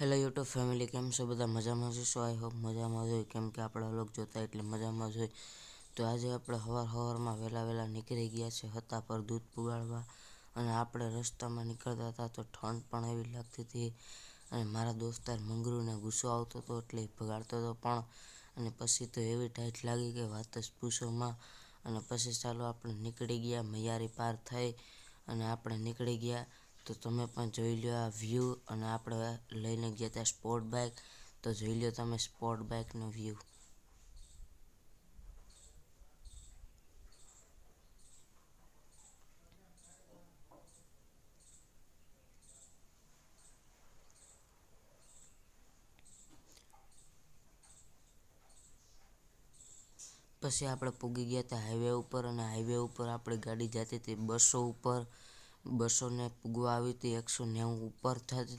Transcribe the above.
Hello YouTube family, કેમ છો બધા? મજામાં છો? આઈ હોપ મજામાં જ હોય, કેમ કે આપણા વ્લોગ જોતા એટલે મજામાં જ હોય. તો આજે આપણે સવારમાં વહેલા નીકળી ગયા છે હતા પર દૂધ પુગાડવા, અને આપણે રસ્તામાં નીકળતા હતા તો ઠંડ પણ એવી લાગતી હતી, અને મારા દોસ્તાર મંગરૂને ગુસ્સો આવતો હતો એટલે ભગાડતો હતો પણ, અને પછી તો એવી ટાઈટ લાગી કે વાત જ પૂછોમાં. અને પછી ચાલો આપણે નીકળી ગયા, મૈયારી પાર થઈ અને આપણે નીકળી ગયા. તો તમે પણ જોઈ લો આ વ્યૂ, અને આપણે લઈને ગયા ત્યાં સ્પોર્ટ બાઇક, તો જોઈ લો તમે સ્પોર્ટ બાઇકનો વ્યૂ. પછી આપણે પૂગી ગયા હતા હાઈવે ઉપર, અને હાઈવે ઉપર આપણી ગાડી જતી હતી 200 ઉપર. 200 ને પૂગવા આવી હતી 190 ઉપર થતી